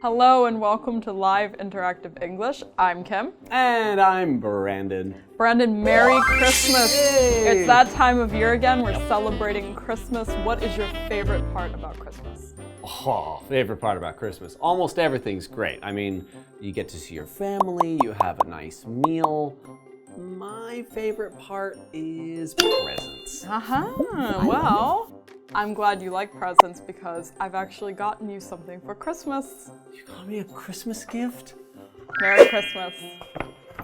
Hello and welcome to Live Interactive English. I'm Kim. And I'm Brandon. Brandon, Merry Christmas. Yay. It's that time of year again. We're celebrating Christmas. What is your favorite part about Christmas? Oh, favorite part about Christmas. Almost everything's great. I mean, you get to see your family, you have a nice meal. My favorite part is presents. Well, I'm glad you like presents because I've actually gotten you something for Christmas. You got me a Christmas gift? Merry Christmas.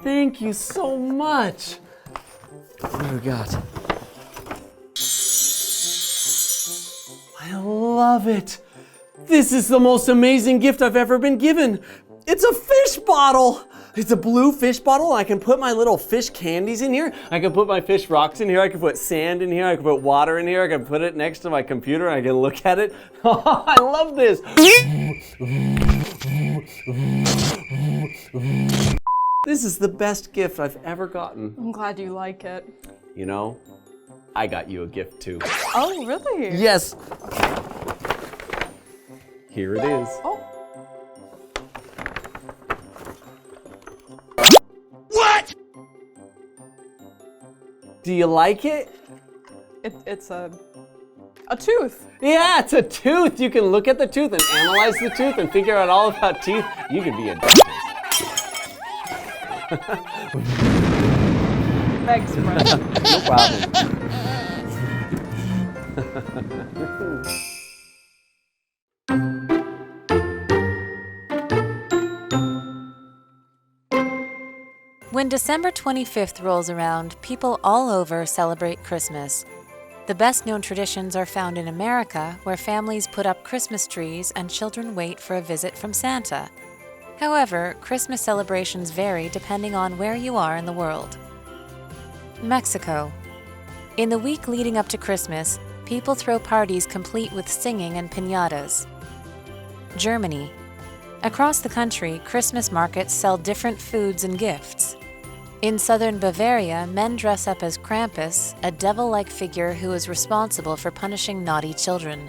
Thank you so much. What do we got? I love it. This is the most amazing gift I've ever been given. It's a fish bottle. It's a blue fish bottle. I can put my little fish candies in here. I can put my fish rocks in here. I can put sand in here. I can put water in here. I can put it next to my computer and I can look at it. I love this. This is the best gift I've ever gotten. I'm glad you like it. You know, I got you a gift too. Oh, really? Yes. Here it is. Oh. What? Do you like it? It's a tooth. Yeah, it's a tooth. You can look at the tooth and analyze the tooth and figure out all about teeth. You can be a dentist. Thanks, Brandon. No problem. When December 25th rolls around, people all over celebrate Christmas. The best-known traditions are found in America, where families put up Christmas trees and children wait for a visit from Santa. However, Christmas celebrations vary depending on where you are in the world. Mexico. In the week leading up to Christmas, people throw parties complete with singing and piñatas. Germany. Across the country, Christmas markets sell different foods and gifts. In southern Bavaria, men dress up as Krampus, a devil-like figure who is responsible for punishing naughty children.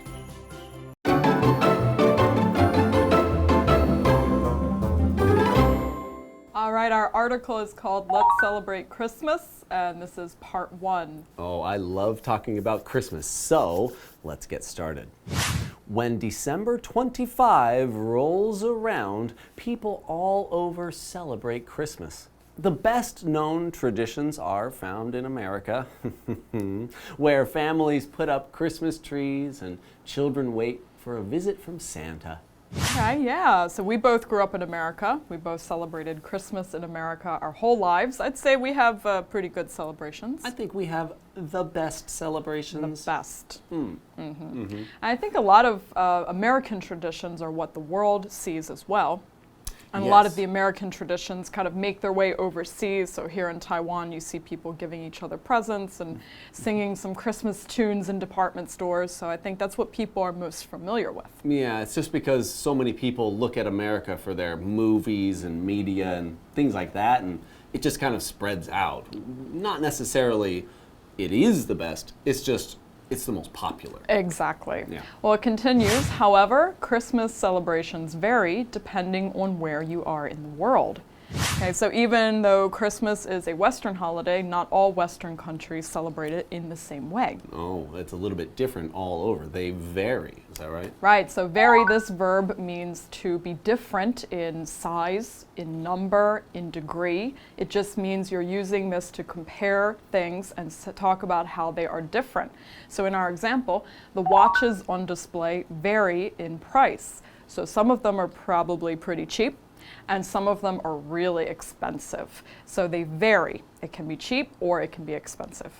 All right, our article is called Let's Celebrate Christmas, and this is part 1. Oh, I love talking about Christmas, so let's get started. When December 25 rolls around, people all over celebrate Christmas. The best known traditions are found in America, where families put up Christmas trees and children wait for a visit from Santa. Okay, yeah, so we both grew up in America. We both celebrated Christmas in America our whole lives. I'd say we have pretty good celebrations. I think we have the best celebrations. The best. I think a lot of American traditions are what the world sees as well. And a lot of the American traditions kind of make their way overseas. So here in Taiwan, you see people giving each other presents and singing some Christmas tunes in department stores. So I think that's what people are most familiar with. Yeah, it's just because so many people look at America for their movies and media and things like that, and it just kind of spreads out. Not necessarily it is the best, it's just it's the most popular. Exactly. Yeah. Well, it continues. However, Christmas celebrations vary depending on where you are in the world. Okay, so even though Christmas is a Western holiday, not all Western countries celebrate it in the same way. Oh, it's a little bit different all over. They vary, is that right? Right, so vary, this verb means to be different in size, in number, in degree. It just means you're using this to compare things and talk about how they are different. So in our example, the watches on display vary in price. So some of them are probably pretty cheap, and some of them are really expensive. So they vary. It can be cheap or it can be expensive.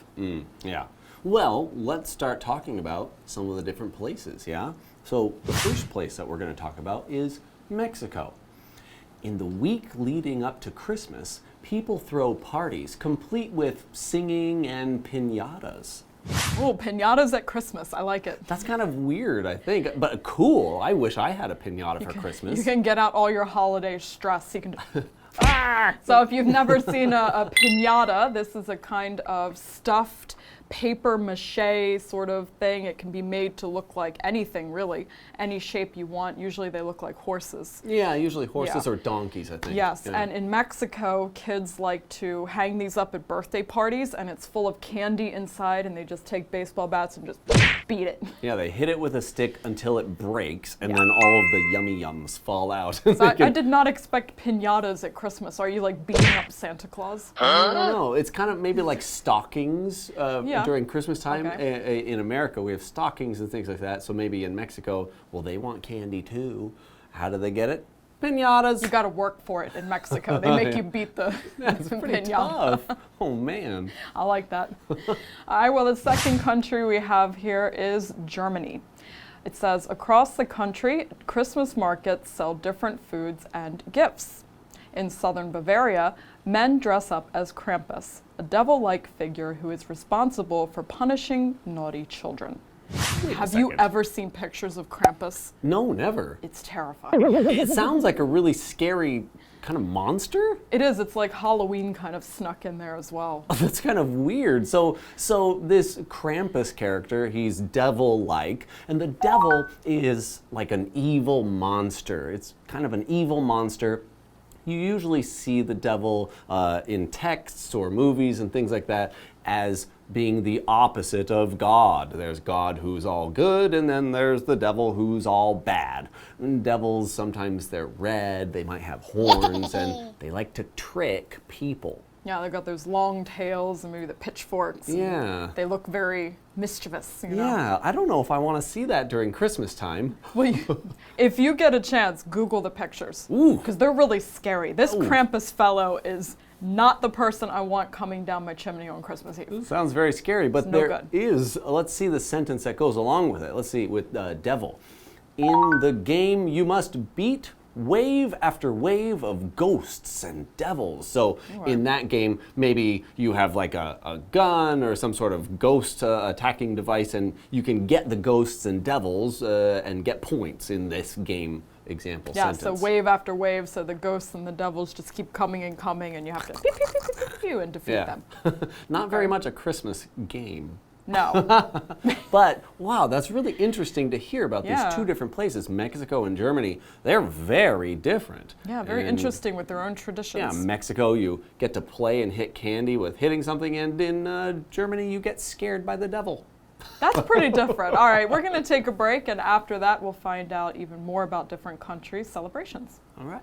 Yeah. Well, let's start talking about some of the different places, yeah? So the first place that we're going to talk about is Mexico. In the week leading up to Christmas, people throw parties complete with singing and piñatas. Oh, piñatas at Christmas. I like it. That's kind of weird, I think, but cool. I wish I had a piñata for Christmas. You can get out all your holiday stress. You can. So if you've never seen a piñata, this is a kind of stuffed paper mache sort of thing. It can be made to look like anything, really, any shape you want. Usually they look like horses. Yeah, usually horses Yeah. or donkeys, I think. Yes, Yeah. and in Mexico, kids like to hang these up at birthday parties, and it's full of candy inside, and they just take baseball bats and just beat it. Yeah, they hit it with a stick until it breaks, and then all of the yummy yums fall out. So I did not expect piñatas at Christmas. Are you like beating up Santa Claus? I don't know. It's kind of maybe like stockings Yeah. during Christmas time. Okay. In America, we have stockings and things like that. So maybe in Mexico, well, they want candy too. How do they get it? Piñatas. You got to work for it in Mexico. They make you beat the That's pretty piñata. tough. Oh, man. I like that. All right, well, the second country we have here is Germany. It says, across the country, Christmas markets sell different foods and gifts. In southern Bavaria, men dress up as Krampus, a devil-like figure who is responsible for punishing naughty children. Have you ever seen pictures of Krampus? No, never. It's terrifying. It sounds like a really scary kind of monster. It is. It's like Halloween kind of snuck in there as well. That's kind of weird. So this Krampus character, he's devil-like, and the devil is like an evil monster. It's kind of an evil monster. You usually see the devil in texts or movies and things like that as being the opposite of God. There's God who's all good, and then there's the devil who's all bad. And devils, sometimes they're red, they might have horns, and they like to trick people. Yeah, they've got those long tails and maybe the pitchforks. Yeah. They look very mischievous, you know? Yeah, I don't know if I want to see that during Christmas time. Well, if you get a chance, Google the pictures. Ooh. Because they're really scary. This Krampus fellow is not the person I want coming down my chimney on Christmas Eve. Sounds very scary, but no there good. is, let's see the sentence that goes along with it. Let's see, with devil. In the game, you must beat wave after wave of ghosts and devils. So in that game, maybe you have like a gun or some sort of ghost attacking device, and you can get the ghosts and devils and get points in this game example sentence. Yeah, so wave after wave, so the ghosts and the devils just keep coming and coming, and you have to pew, pew, pew, pew, pew, pew, and defeat them. Not very much a Christmas game. No. But wow, that's really interesting to hear about Yeah. these two different places, Mexico and Germany. They're very different. Yeah, very interesting with their own traditions. Yeah, Mexico, you get to play and hit candy with hitting something, and in Germany, you get scared by the devil. That's pretty different. All right, we're going to take a break, and after that, we'll find out even more about different countries' celebrations. All right.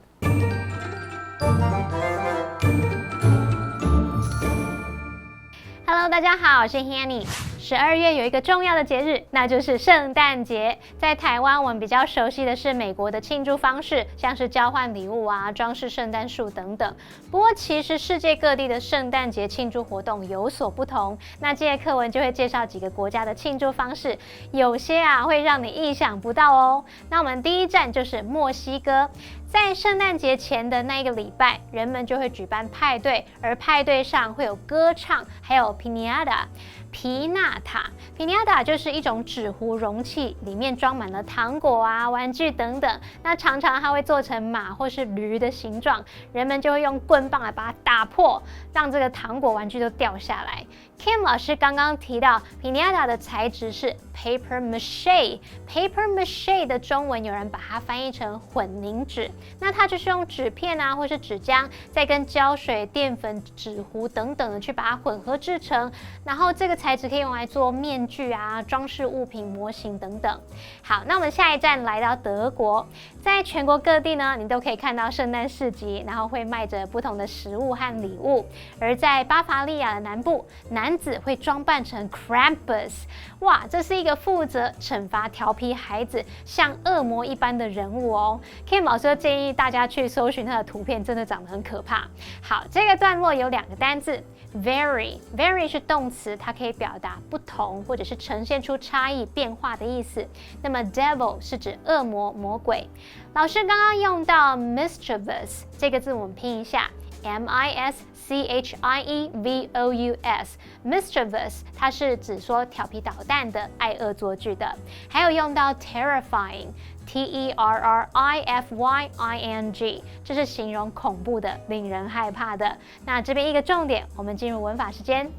Hello， 大家好，我是 Hanny。12月有一个重要的节日，那就是圣诞节。在台湾，我们比较熟悉的是美国的庆祝方式，像是交换礼物啊、装饰圣诞树等等。不过，其实世界各地的圣诞节庆祝活动有所不同。那这节课文就会介绍几个国家的庆祝方式，有些会让你意想不到哦。那我们第一站就是墨西哥。在圣诞节前的那一个礼拜，人们就会举办派对，而派对上会有歌唱，还有piñata。皮纳塔 ，piñata 就是一种纸糊容器，里面装满了糖果啊、玩具等等。那常常它会做成马或是驴的形状，人们就会用棍棒来把它打破，让这个糖果玩具都掉下来。Kim 老师刚刚提到 piñata 的材质是 paper mache，paper mache 的中文有人把它翻译成混凝纸，那它就是用纸片啊或是纸浆，再跟胶水、淀粉、纸糊等等的去把它混合制成，然后这个材质可以用来做面具啊、装饰物品、模型等等。好，那我们下一站来到德国，在全国各地呢，你都可以看到圣诞市集，然后会卖着不同的食物和礼物。而在巴伐利亚的南部，男子会装扮成 Krampus， 哇，这是一个负责惩罚调皮孩子、像恶魔一般的人物哦。Kim 老师建议大家去搜寻他的图片，真的长得很可怕。好，这个段落有2个单字。Vary 是动词，它可以表达不同或者是呈现出差异、变化的意思。那么 devil 是指恶魔、魔鬼。老师刚刚用到 mischievous 这个字，我们拼一下 mischievous，mischievous 它是指说调皮捣蛋的、爱恶作剧的。还有用到 terrifying，T-E-R-R-I-F-Y-I-N-G， 这是形容恐怖的、令人害怕的。那这边一个重点，我们进入文法时间。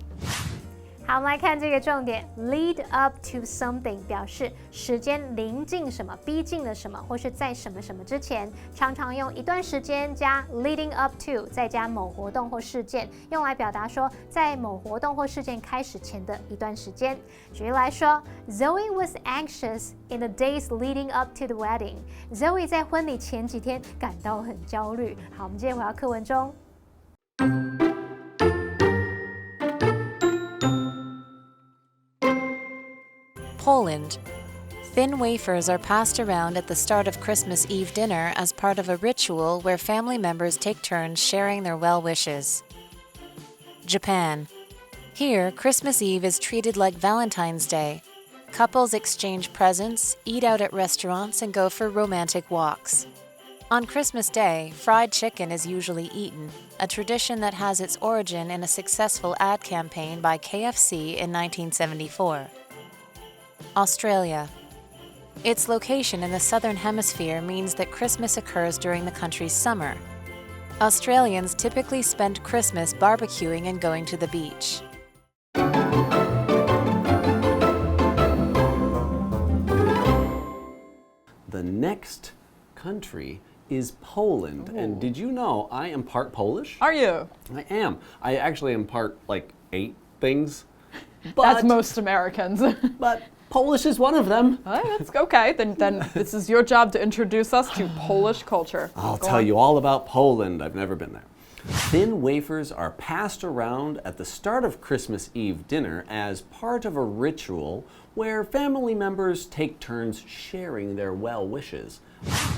好，我们来看这个重点 ，lead up to something 表示时间临近什么、逼近了什么，或是在什么什么之前，常常用一段时间加 leading up to， 再加某活动或事件，用来表达说在某活动或事件开始前的一段时间。举例来说 ，Zoe was anxious in the days leading up to the wedding. Zoe 在婚礼前几天感到很焦虑。好，我们接着回到课文中。Poland. Thin wafers are passed around at the start of Christmas Eve dinner as part of a ritual where family members take turns sharing their well wishes. Japan. Here, Christmas Eve is treated like Valentine's Day. Couples exchange presents, eat out at restaurants, and go for romantic walks. On Christmas Day, fried chicken is usually eaten, a tradition that has its origin in a successful ad campaign by KFC in 1974. Australia. Its location in the southern hemisphere means that Christmas occurs during the country's summer. Australians typically spend Christmas barbecuing and going to the beach. The next country is Poland. And did you know I am part Polish? Are you? I am. I actually am part like 8 things. But, That's most Americans. But Polish is one of them. That's okay. Then this is your job to introduce us to Polish culture. I'll tell you all about Poland. I've never been there. Thin wafers are passed around at the start of Christmas Eve dinner as part of a ritual where family members take turns sharing their well wishes.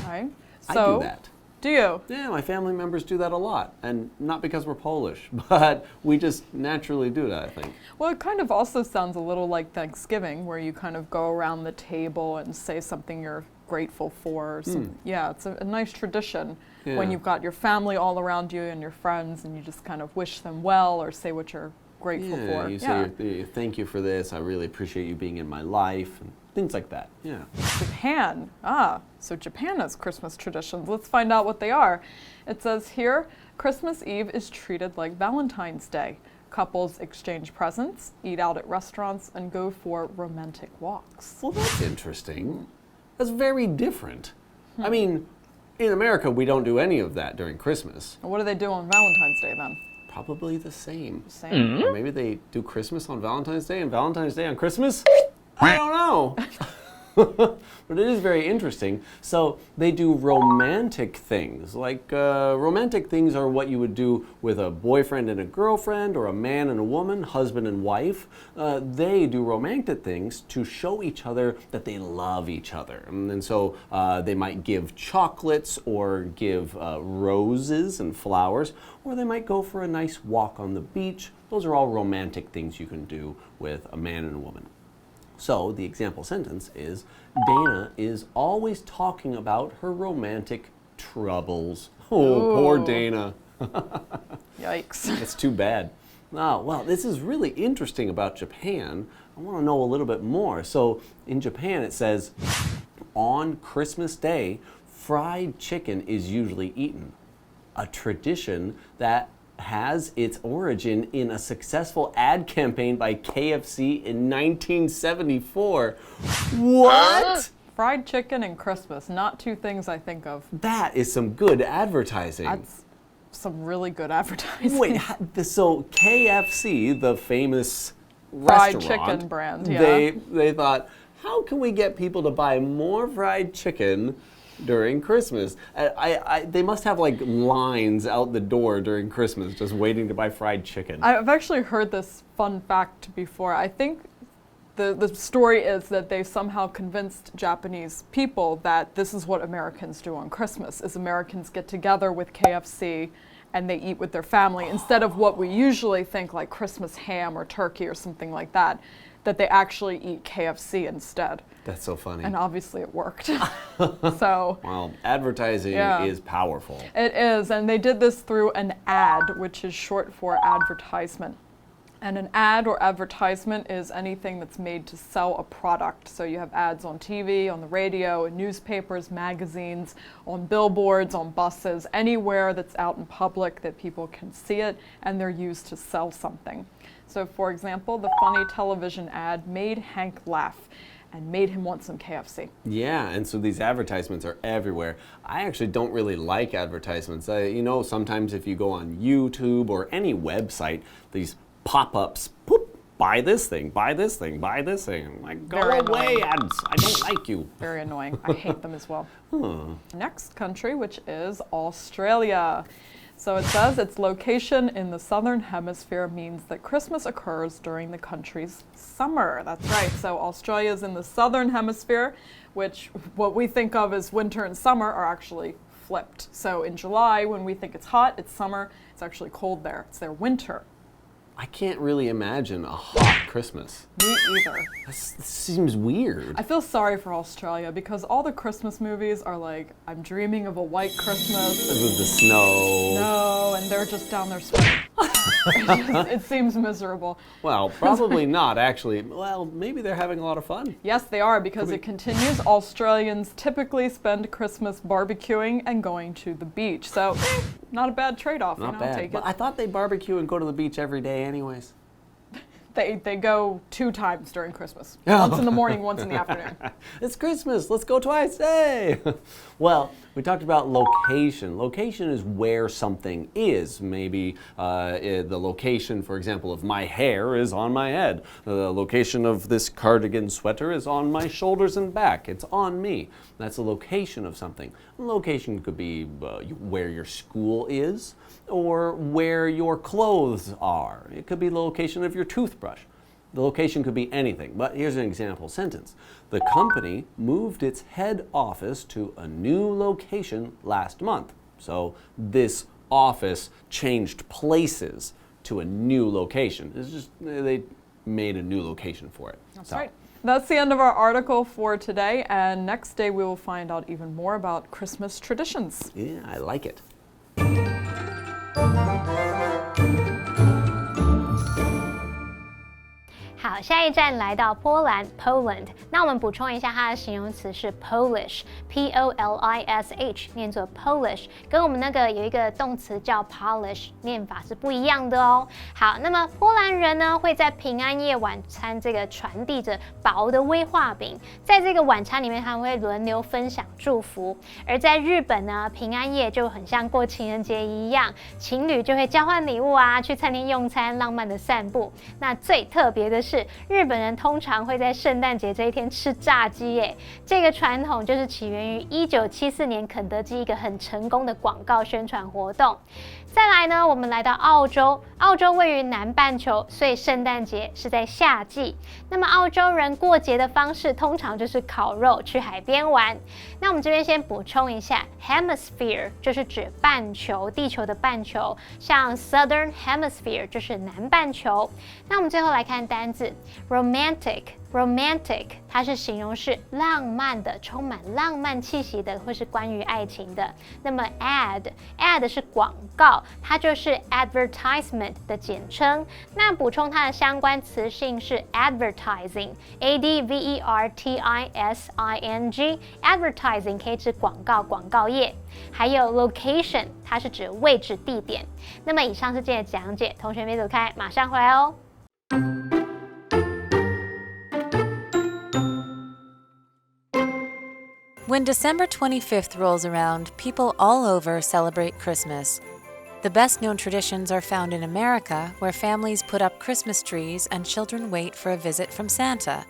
Okay. I So, do that. Do you? Yeah, my family members do that a lot. And not because we're Polish, but we just naturally do that, I think. Well, it kind of also sounds a little like Thanksgiving, where you kind of go around the table and say something you're grateful for. Yeah, it's a nice tradition when you've got your family all around you and your friends, and you just kind of wish them well or say what you're grateful for. You say, thank you for this, I really appreciate you being in my life, and things like that, yeah. Japan. So Japan has Christmas traditions. Let's find out what they are. It says here, Christmas Eve is treated like Valentine's Day. Couples exchange presents, eat out at restaurants, and go for romantic walks. Well, that's interesting. That's very different. I mean, in America, we don't do any of that during Christmas. What do they do on Valentine's Day then? Probably the same. Same. Or maybe they do Christmas on Valentine's Day and Valentine's Day on Christmas? I don't know. But it is very interesting. So they do romantic things. Like romantic things are what you would do with a boyfriend and a girlfriend, or a man and a woman, husband and wife. They do romantic things to show each other that they love each other. And so they might give chocolates or give roses and flowers, or they might go for a nice walk on the beach. Those are all romantic things you can do with a man and a woman. So the example sentence is, Dana is always talking about her romantic troubles. Oh, poor Dana. Yikes. That's too bad. Well, this is really interesting about Japan. I want to know a little bit more. So in Japan it says, on Christmas Day, fried chicken is usually eaten. A tradition that has its origin in a successful ad campaign by KFC in 1974. What? Fried chicken and Christmas, not two things I think of. That is some good advertising. That's some really good advertising. Wait, so KFC, the famous fried restaurant, chicken brand, yeah. They thought, how can we get people to buy more fried chicken during Christmas? They must have like lines out the door during Christmas just waiting to buy fried chicken. I've actually heard this fun fact before. I think the story is that they somehow convinced Japanese people that this is what Americans do on Christmas, is Americans get together with KFC and they eat with their family instead of what we usually think like Christmas ham or turkey or something like that they actually eat KFC instead. That's so funny. And obviously it worked. So, well, advertising is powerful. It is, and they did this through an ad, which is short for advertisement. And an ad or advertisement is anything that's made to sell a product. So you have ads on TV, on the radio, in newspapers, magazines, on billboards, on buses, anywhere that's out in public that people can see it, and they're used to sell something. So, for example, the funny television ad made Hank laugh and made him want some KFC. Yeah, and so these advertisements are everywhere. I actually don't really like advertisements. Sometimes if you go on YouTube or any website, these pop-ups, poop, buy this thing, buy this thing, buy this thing. I'm like, go away, ads. I don't like you. Very annoying. I hate them as well. Next country, which is Australia. So it says its location in the southern hemisphere means that Christmas occurs during the country's summer. That's right. So Australia is in the southern hemisphere, which what we think of as winter and summer are actually flipped. So in July, when we think it's hot, it's summer. It's actually cold there. It's their winter. I can't really imagine a hot Christmas. Me either. This seems weird. I feel sorry for Australia because all the Christmas movies are like, I'm dreaming of a white Christmas. With the snow. No, and they're just down there sweating. It seems miserable. Well, probably not, actually. Well, maybe they're having a lot of fun. Yes, they are, because it continues. Australians typically spend Christmas barbecuing and going to the beach. So, not a bad trade-off. Not bad. Take but it. I thought they barbecue and go to the beach every day anyways. They go 2 times during Christmas. Once in the morning, once in the afternoon. It's Christmas, let's go twice, hey! Well, we talked about location. Location is where something is. Maybe the location, for example, of my hair is on my head. The location of this cardigan sweater is on my shoulders and back. It's on me. That's the location of something. Location could be where your school is, or where your clothes are. It could be the location of your toothbrush. The location could be anything, but here's an example sentence. The company moved its head office to a new location last month. So this office changed places to a new location. It's just, they made a new location for it. That's right. That's the end of our article for today, and next day we will find out even more about Christmas traditions. Yeah, I like it. 好，下一站来到波兰 Poland。那我们补充一下，它的形容词是 Polish，P-O-L-I-S-H， 念作 Polish， 跟我们那个有一个动词叫 polish， 念法是不一样的哦。好，那么波兰人呢会在平安夜晚餐这个传递着薄的威化饼，在这个晚餐里面他们会轮流分享祝福。而在日本呢，平安夜就很像过情人节一样，情侣就会交换礼物啊，去餐厅用餐，浪漫的散步。那最特别的是，日本人通常会在圣诞节这一天吃炸鸡耶。这个传统就是起源于1974年肯德基一个很成功的广告宣传活动。再来呢，我们来到澳洲，澳洲位于南半球，所以圣诞节是在夏季。那么澳洲人过节的方式通常就是烤肉，去海边玩。那我们这边先补充一下 ，hemisphere 就是指半球，地球的半球，像 Southern Hemisphere 就是南半球。那我们最后来看单字 romantic。Romantic， 它是形容是浪漫的，充满浪漫气息的，或是关于爱情的。那么 ad 是广告，它就是 advertisement 的简称。那补充它的相关词性是 advertising，advertising 可以指广告、广告业。还有 location， 它是指位置、地点。那么以上是今天的讲解，同学别走开，马上回来哦。When December 25th rolls around, people all over celebrate Christmas. The best-known traditions are found in America, where families put up Christmas trees and children wait for a visit from Santa.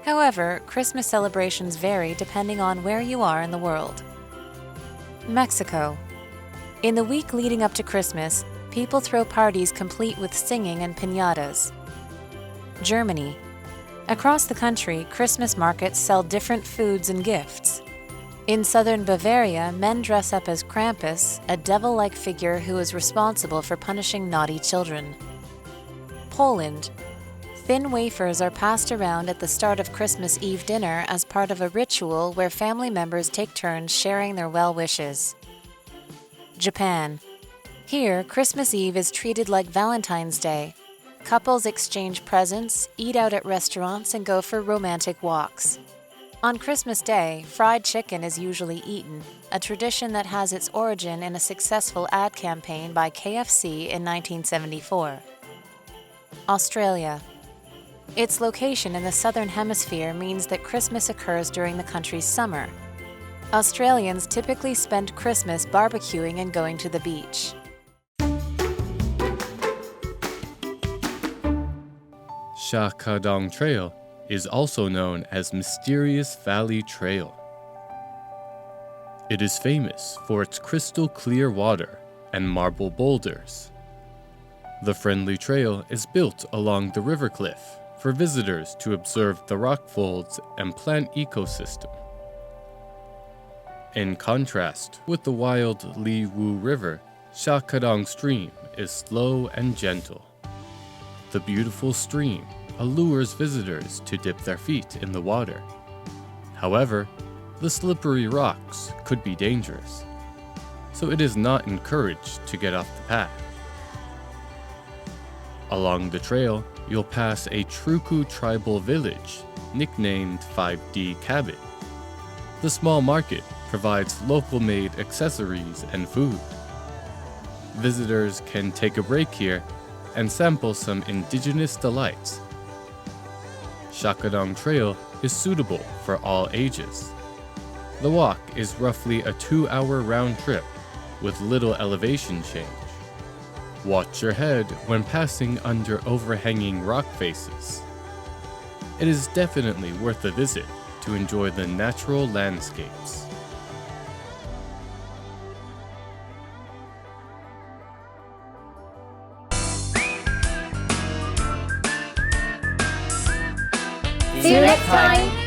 However, Christmas celebrations vary depending on where you are in the world. Mexico. In the week leading up to Christmas, people throw parties complete with singing and piñatas. Germany. Across the country, Christmas markets sell different foods and gifts. In southern Bavaria, men dress up as Krampus, a devil-like figure who is responsible for punishing naughty children. Poland. Thin wafers are passed around at the start of Christmas Eve dinner as part of a ritual where family members take turns sharing their well wishes. Japan. Here, Christmas Eve is treated like Valentine's Day. Couples exchange presents, eat out at restaurants, and go for romantic walks. On Christmas Day, fried chicken is usually eaten, a tradition that has its origin in a successful ad campaign by KFC in 1974. Australia. Its location in the southern hemisphere means that Christmas occurs during the country's summer. Australians typically spend Christmas barbecuing and going to the beach. Shakadang Trail is also known as Mysterious Valley Trail. It is famous for its crystal clear water and marble boulders. The friendly trail is built along the river cliff for visitors to observe the rock folds and plant ecosystem. In contrast with the wild Liwu River, Shakadang Stream is slow and gentle. The beautiful stream allures visitors to dip their feet in the water. However, the slippery rocks could be dangerous, so it is not encouraged to get off the path. Along the trail, you'll pass a Truku tribal village, nicknamed 5D Cabin. The small market provides local-made accessories and food. Visitors can take a break here and sample some indigenous delights. Shakadang Trail is suitable for all ages. The walk is roughly a 2-hour round trip with little elevation change. Watch your head when passing under overhanging rock faces. It is definitely worth a visit to enjoy the natural landscapes. See you next time!